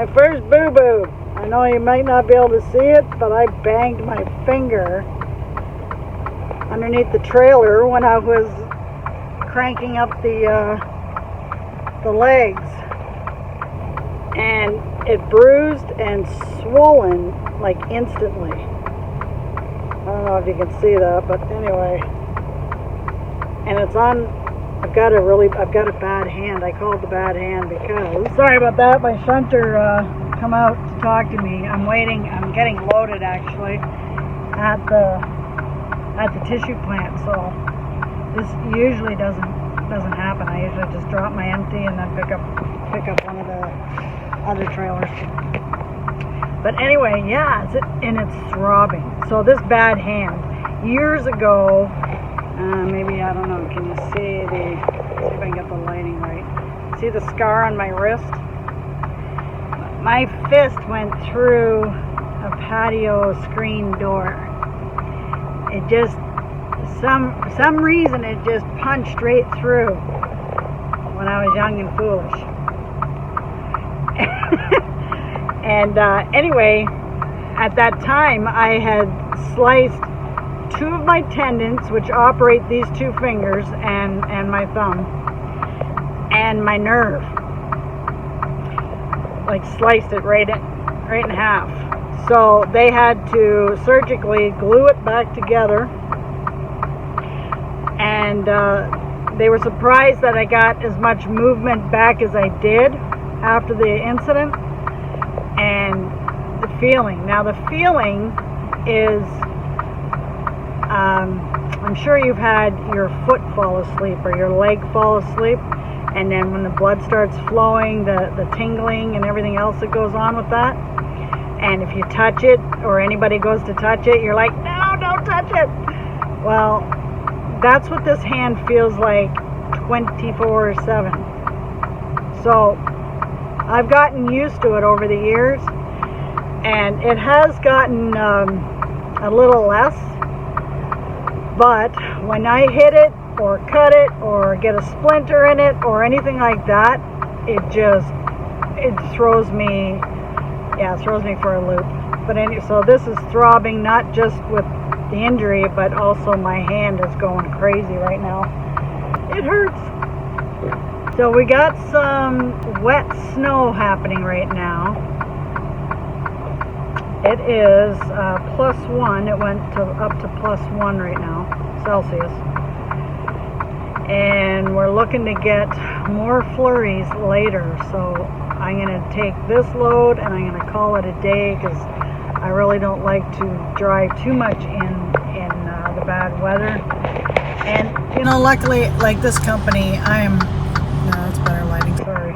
My first boo-boo. I know you might not be able to see it, but I banged my finger underneath the trailer when I was cranking up the legs, and it bruised and swollen like instantly. I don't know if you can see that, but anyway. And it's on. I've got a bad hand. I call it the bad hand because, sorry about that, my shunter come out to talk to me. I'm waiting. I'm getting loaded actually at the tissue plant. So this usually doesn't happen. I usually just drop my empty and then pick up one of the other trailers. But anyway, yeah, it's throbbing. So this bad hand, years ago, maybe, I don't know, can you see see if I can get the lighting right. See the scar on my wrist? My fist went through a patio screen door. It just, some reason it just punched right through when I was young and foolish. And anyway, at that time I had sliced two of my tendons, which operate these two fingers and my thumb, and my nerve. Like sliced it right in half. So they had to surgically glue it back together, and they were surprised that I got as much movement back as I did after the incident. And the feeling. Now the feeling is, I'm sure you've had your foot fall asleep or your leg fall asleep, and then when the blood starts flowing, the tingling and everything else that goes on with that. And if you touch it, or anybody goes to touch it, you're like, no, don't touch it. Well, that's what this hand feels like 24/7. So I've gotten used to it over the years, and it has gotten a little less, but when I hit it or cut it or get a splinter in it or anything like that, it throws me for a loop. But anyway, so this is throbbing, not just with the injury, but also my hand is going crazy right now. It hurts. So we got some wet snow happening right now. It is +1. It went up to +1 right now, Celsius. And we're looking to get more flurries later. So I'm going to take this load and I'm going to call it a day, because I really don't like to drive too much in the bad weather. And, you know, luckily, like this company, no, it's better lighting, sorry.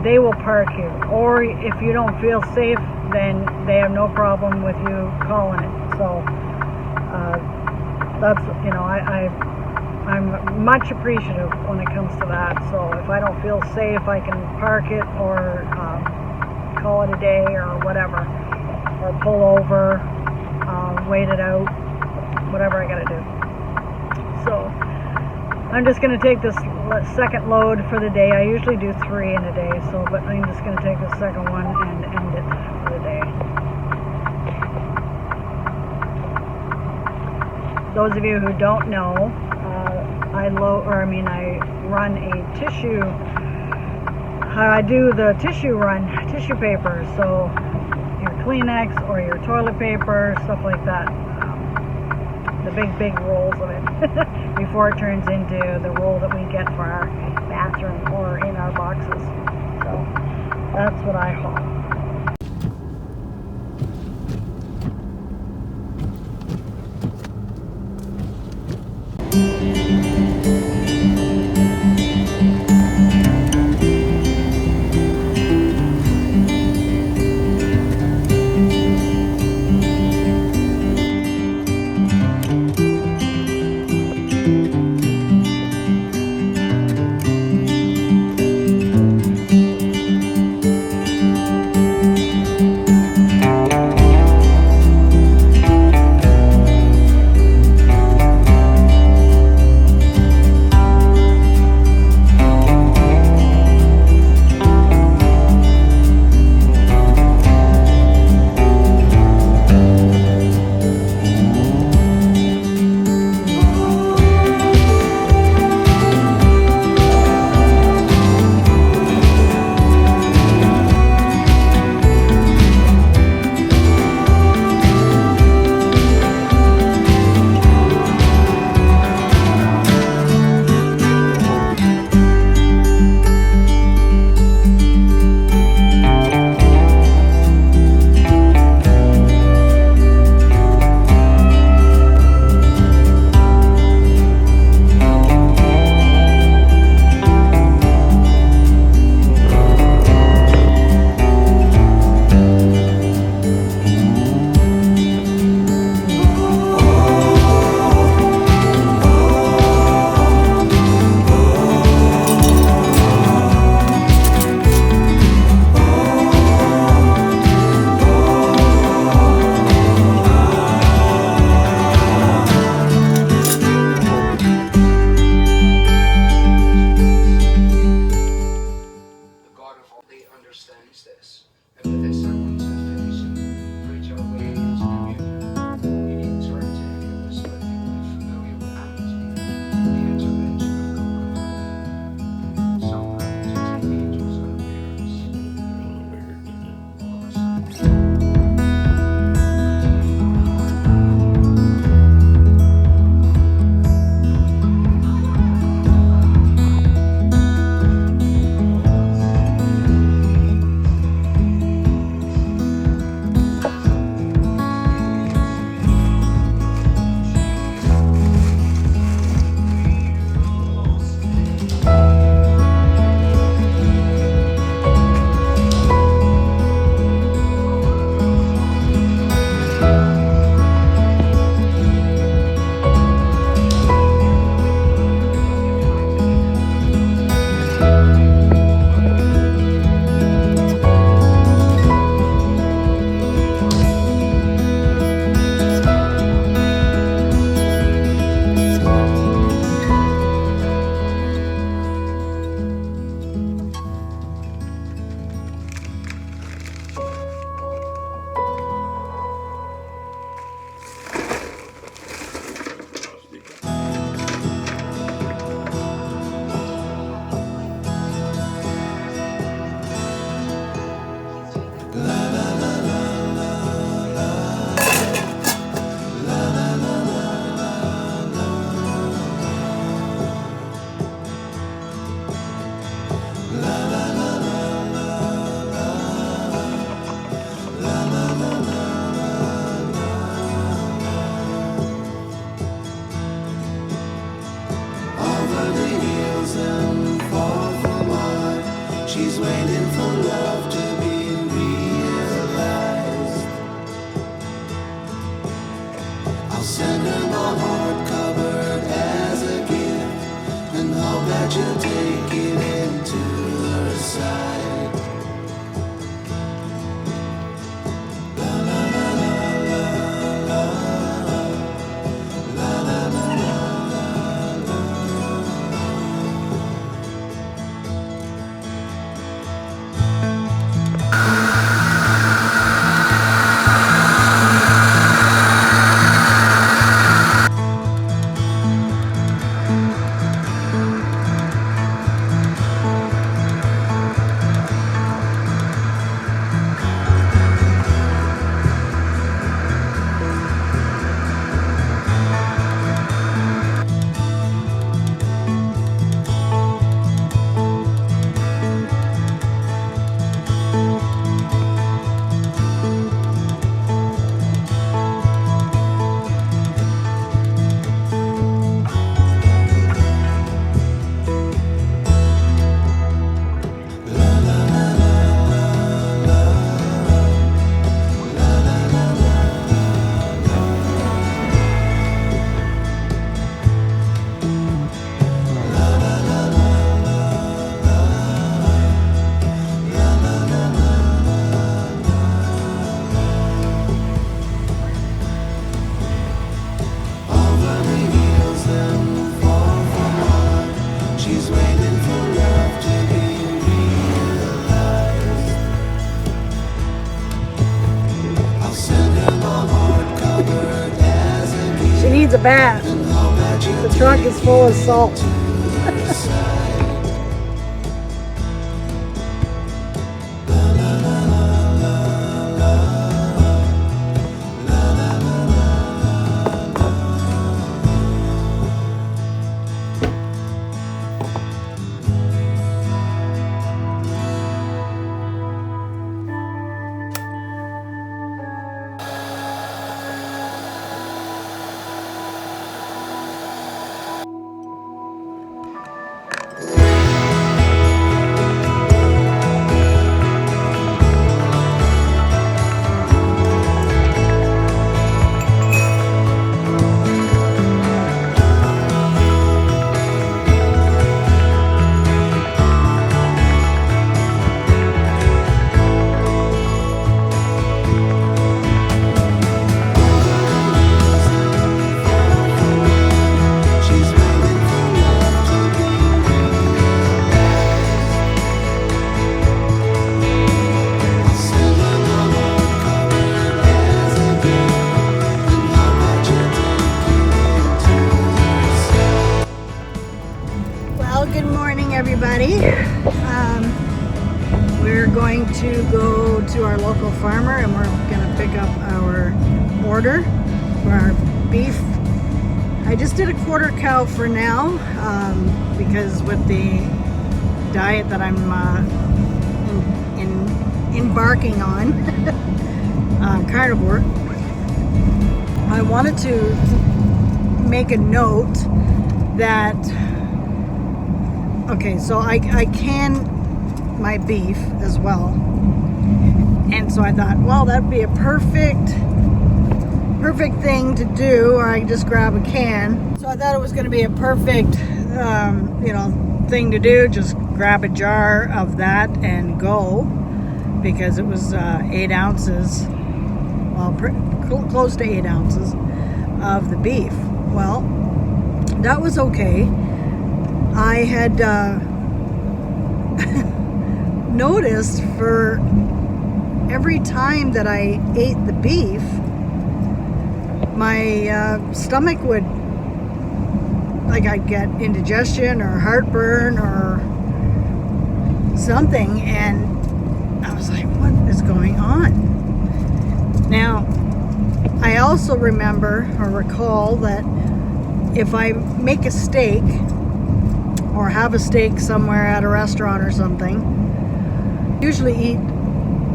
They will park you, or if you don't feel safe, then they have no problem with you calling it. So that's, you know, I'm much appreciative when it comes to that. So if I don't feel safe, I can park it or call it a day or whatever, or pull over, wait it out, whatever I gotta do. So I'm just going to take this second load for the day. I usually do 3 in a day, but I'm just going to take the second one and end it for the day. Those of you who don't know, I run a tissue. I do the tissue paper. So your Kleenex or your toilet paper, stuff like that. The big rolls of it before it turns into the roll that we get for our bathroom or in our boxes. So that's what I haul. And with this, I want to finish and bridge our way into the new interactive illness that people are familiar with the intervention of coconut, some happen to take angels unawares. All of a sudden. She's waiting for love to be realized. I'll send her my heart covered as a gift, and hope that you'll take it into her side. La la la la la la la la la. She needs a bath. The trunk is full of salt. to go to our local farmer and we're gonna pick up our order for our beef. I just did a quarter cow for now because with the diet that I'm embarking on, carnivore, I wanted to make a note that, okay, so I can my beef as well, and so I thought, well, that'd be a perfect thing to do, or I just grab a can. So I thought it was going to be a perfect thing to do, just grab a jar of that and go, because it was 8 ounces, well, close to 8 ounces of the beef. Well, that was okay. I had noticed for every time that I ate the beef, my stomach would, like, I'd get indigestion or heartburn or something, and I was like, what is going on? Now, I also remember or recall that if I make a steak or have a steak somewhere at a restaurant or something, usually eat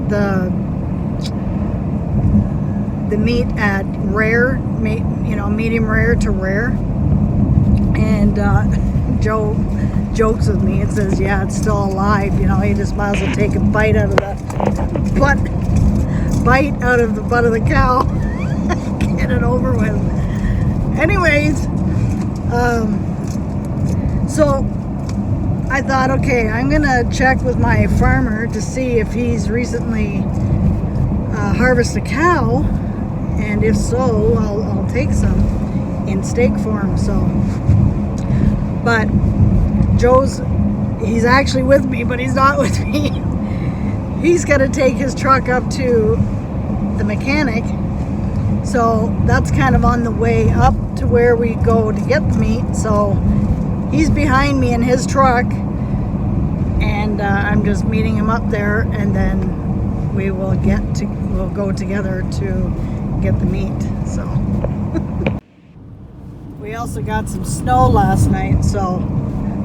the meat at rare, medium rare to rare. And Joe jokes with me and says, yeah, it's still alive, you just might as well take a bite out of the butt of the cow. Get it over with. Anyways, so I thought, okay, I'm gonna check with my farmer to see if he's recently harvested a cow, and if so, I'll take some in steak form. So, but he's actually with me, but he's not with me. He's gonna take his truck up to the mechanic, so that's kind of on the way up to where we go to get the meat. So he's behind me in his truck, and I'm just meeting him up there, and then we'll go together to get the meat. So we also got some snow last night, so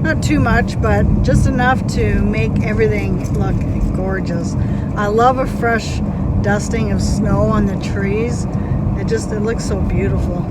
not too much, but just enough to make everything look gorgeous. I love a fresh dusting of snow on the trees. It looks so beautiful.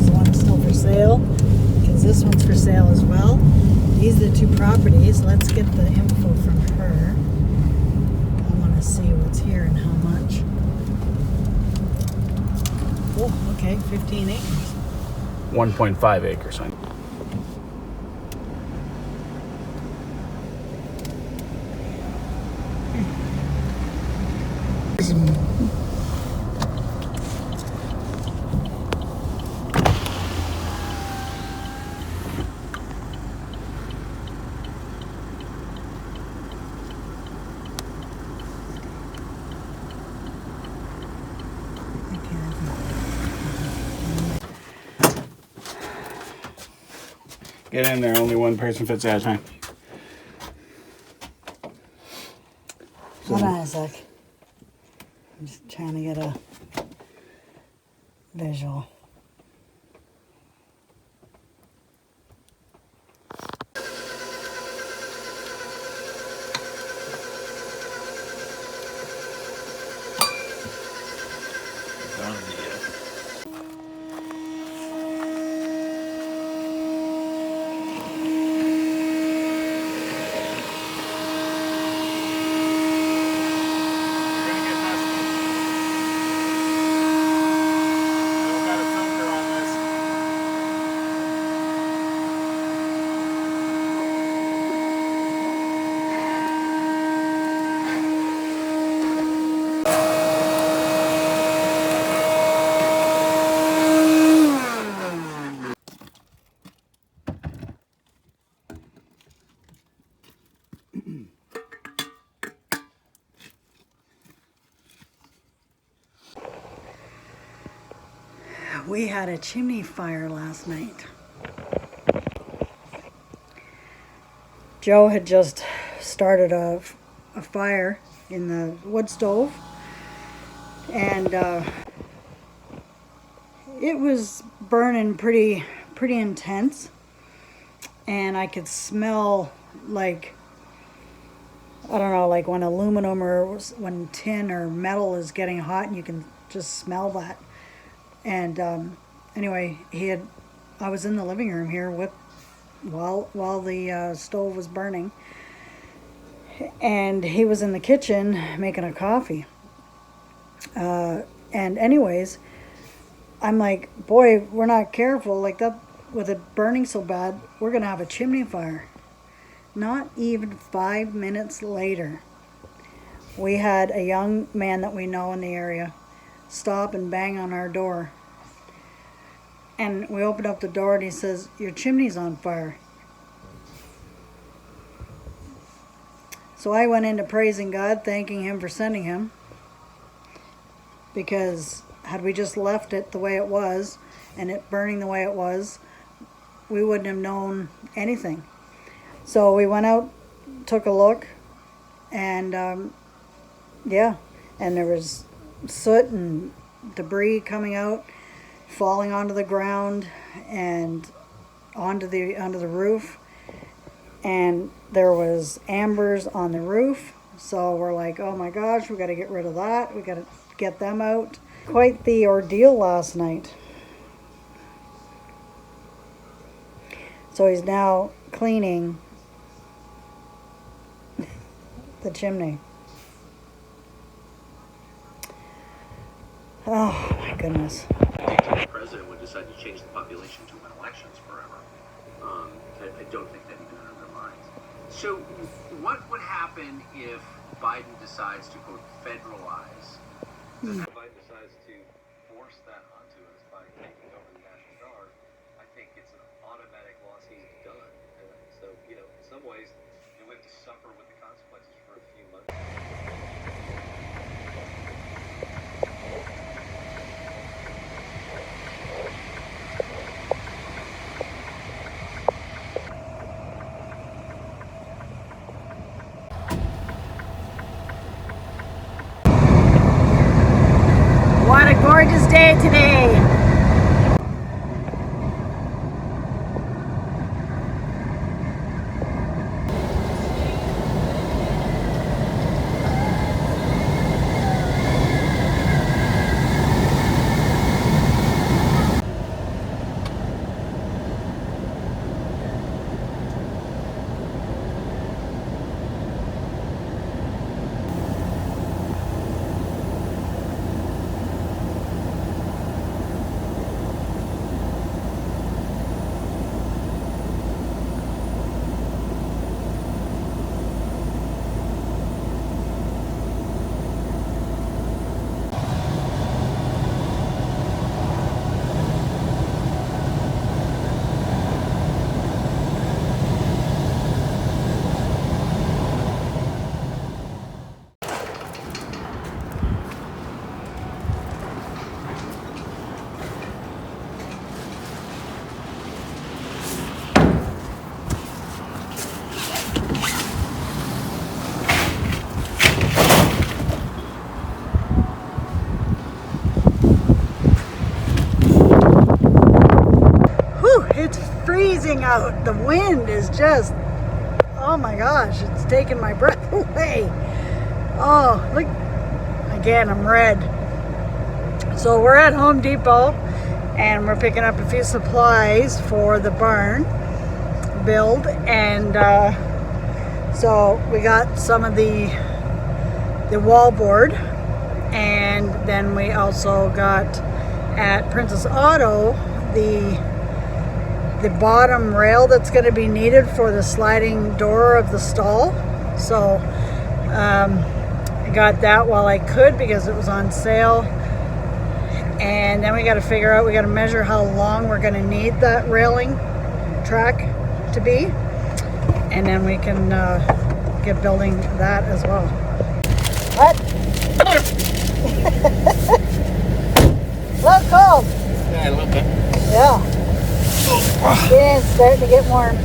is the one that's still for sale, because this one's for sale as well. These are the two properties. Let's get the info from her. I want to see what's here and how much. Oh, okay, 15 acres. 1.5 acres. Get in there, only one person fits at a time. Hold on a sec. I'm just trying to get a visual. We had a chimney fire last night. Joe had just started a fire in the wood stove, and it was burning pretty intense, and I could smell, like, I don't know, like when aluminum or when tin or metal is getting hot, and you can just smell that. And anyway, I was in the living room here while the stove was burning, and he was in the kitchen making a coffee. And anyways, I'm like, boy, we're not careful like that with it burning so bad, we're gonna have a chimney fire. Not even 5 minutes later, we had a young man that we know in the area stop and bang on our door. And we opened up the door and he says, "Your chimney's on fire." So I went into praising God, thanking him for sending him. Because had we just left it the way it was and it burning the way it was, we wouldn't have known anything. So we went out, took a look, and yeah, and there was soot and debris coming out, falling onto the ground and onto the roof, and there was embers on the roof. So we're like, oh my gosh, we got to get rid of that. We got to get them out. Quite the ordeal last night. So he's now cleaning the chimney. Oh my goodness. The president would decide to change the population to win elections forever. I don't think that even under their minds. So what would happen if Biden decides to, quote, federalize? If Biden decides to force that onto us by taking over the National Guard, I think it's an automatic loss he's done. So, in some ways, we have to suffer with the consequences for a few months. What a gorgeous day today. freezing out. The wind is just, oh my gosh, it's taking my breath away. Oh, look, again, I'm red. So we're at Home Depot and we're picking up a few supplies for the barn build, and so we got some of the wallboard, and then we also got at Princess Auto the bottom rail that's going to be needed for the sliding door of the stall. So I got that while I could because it was on sale. And then we got to figure out, we got to measure how long we're going to need that railing track to be, and then we can get building that as well. What? A little cold. Yeah, a little bit. Yeah. Yeah, it's starting to get warm.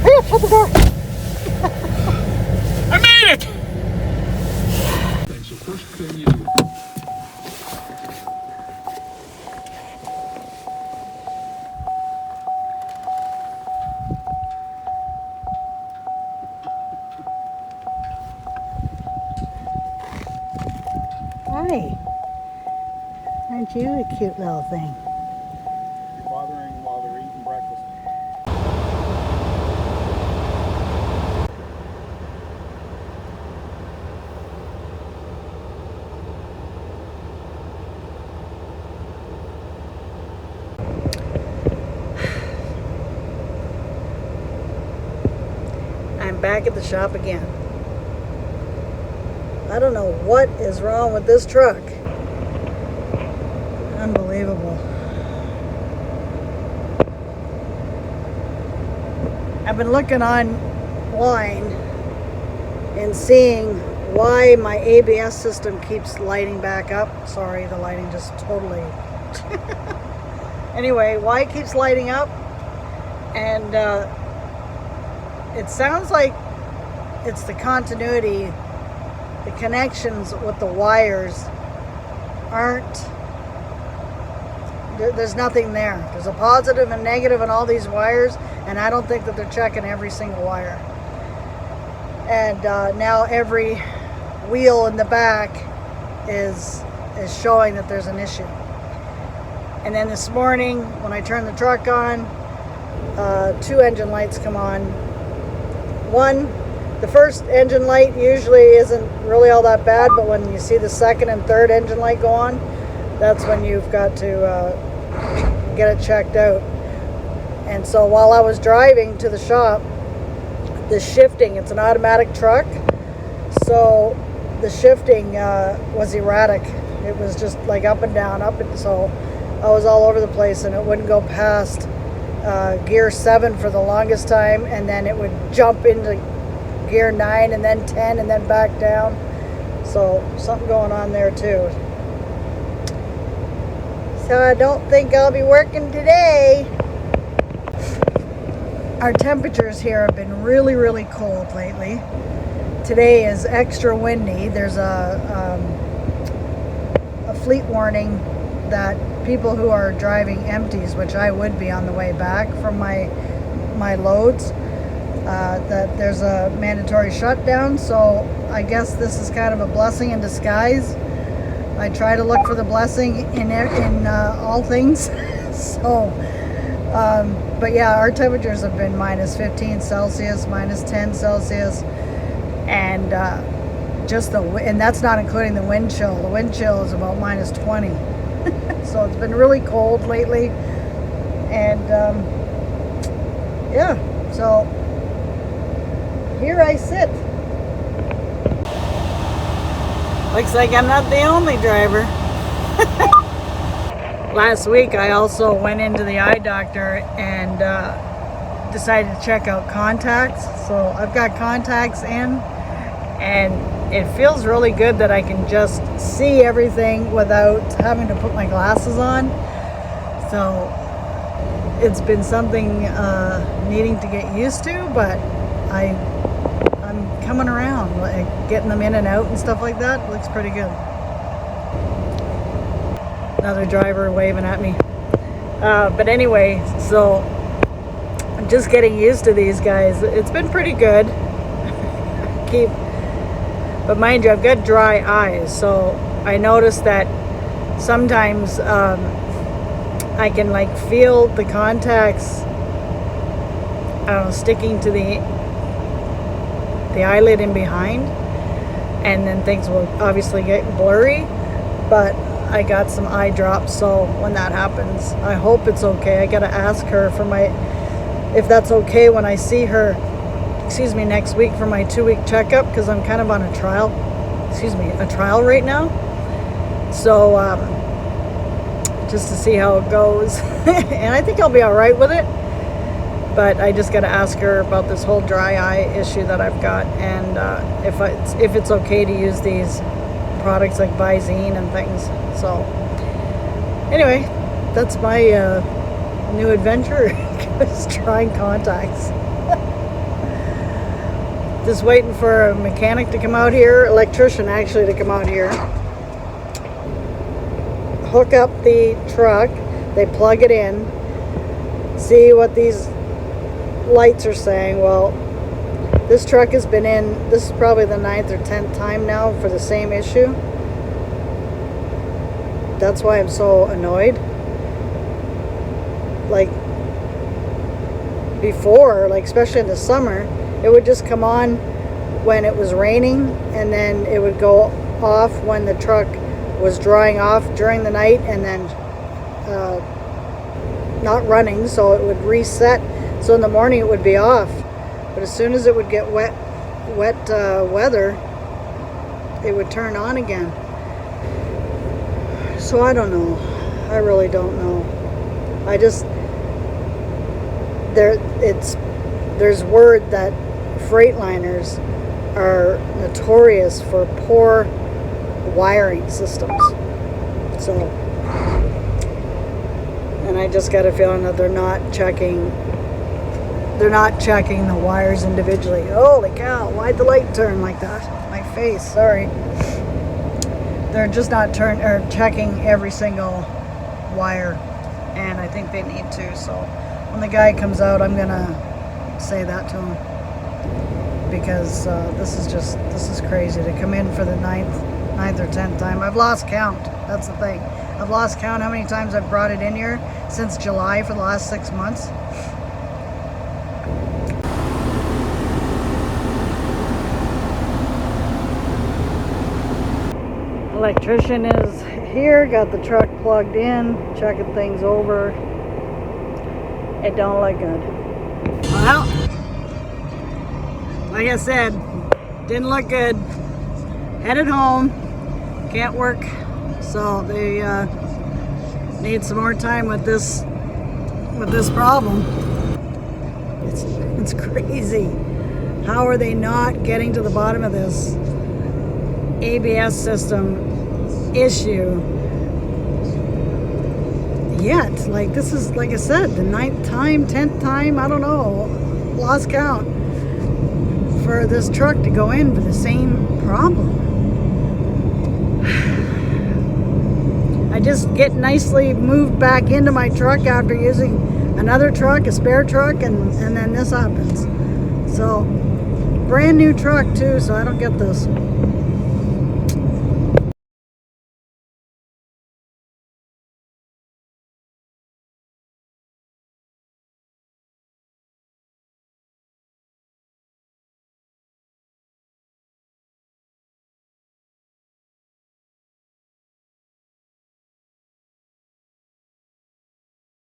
Hurry up, shut the door. I made it! So first thing you do. Hi. Aren't you a cute little thing? You're bothering them while they're eating breakfast. I'm back at the shop again. I don't know what is wrong with this truck. Unbelievable. I've been looking online and seeing why my ABS system keeps lighting back up. Sorry, the lighting just totally... Anyway, why it keeps lighting up, and it sounds like it's the continuity, the connections with the wires aren't, there's nothing there. There's a positive and negative in all these wires, and I don't think that they're checking every single wire. And now every wheel in the back is showing that there's an issue. And then this morning, when I turned the truck on, 2 engine lights come on. One, the first engine light usually isn't really all that bad, but when you see the second and third engine light go on, that's when you've got to get it checked out. And so while I was driving to the shop, the shifting, it's an automatic truck, so the shifting was erratic. It was just like up and down, so I was all over the place, and it wouldn't go past gear 7 for the longest time, and then it would jump into gear 9 and then 10 and then back down. So something going on there too. So I don't think I'll be working today. Our temperatures here have been really, really cold lately. Today is extra windy. There's a fleet warning that people who are driving empties, which I would be on the way back from my loads, that there's a mandatory shutdown. So I guess this is kind of a blessing in disguise. I try to look for the blessing in all things. So but yeah, our temperatures have been minus 15 Celsius, minus 10 Celsius, and and that's not including the wind chill. The wind chill is about minus 20. So it's been really cold lately, and yeah, so here I sit. Looks like I'm not the only driver. Last week I also went into the eye doctor and decided to check out contacts. So I've got contacts in, and it feels really good that I can just see everything without having to put my glasses on. So it's been something needing to get used to, but I'm coming around, like getting them in and out and stuff like that. It looks pretty good. Another driver waving at me. But anyway, so I'm just getting used to these guys. It's been pretty good. But mind you, I've got dry eyes, so I noticed that sometimes I can like feel the contacts, I don't know, sticking to the eyelid in behind, and then things will obviously get blurry. But I got some eye drops, so when that happens, I hope it's okay. I gotta ask her if that's okay when I see her, next week for my 2-week checkup, because I'm kind of on a trial right now. So just to see how it goes. And I think I'll be all right with it. But I just got to ask her about this whole dry eye issue that I've got, and if it's okay to use these products like Visine and things. So anyway, that's my new adventure. Just trying contacts. Just waiting for a mechanic to come out here, electrician actually, to come out here, hook up the truck, they plug it in, see what these lights are saying. Well, this truck has been in, this is probably the 9th or 10th time now for the same issue. That's why I'm so annoyed. Like before, like especially in the summer, it would just come on when it was raining, and then it would go off when the truck was drying off during the night, and then not running, so it would reset. So in the morning it would be off. But as soon as it would get wet weather, it would turn on again. So I don't know. I really don't know. I just there's word that Freightliners are notorious for poor wiring systems. So, and I just got a feeling that they're not checking the wires individually. Holy cow, why'd the light turn like that? My face, sorry. They're just not checking every single wire, and I think they need to. So when the guy comes out, I'm gonna say that to him, because this is crazy to come in for the 9th or 10th time. I've lost count. That's the thing. I've lost count how many times I've brought it in here since July for the last 6 months. Electrician is here, got the truck plugged in, checking things over. It don't look good. Well, like I said, didn't look good. Headed home, can't work, so they need some more time with this problem. It's crazy. How are they not getting to the bottom of this ABS system issue yet? Like, this is, like I said, the 9th time, 10th time, I don't know, lost count, for this truck to go in for the same problem. I just get nicely moved back into my truck after using another truck, a spare truck, and then this happens. So brand new truck too, so I don't get this.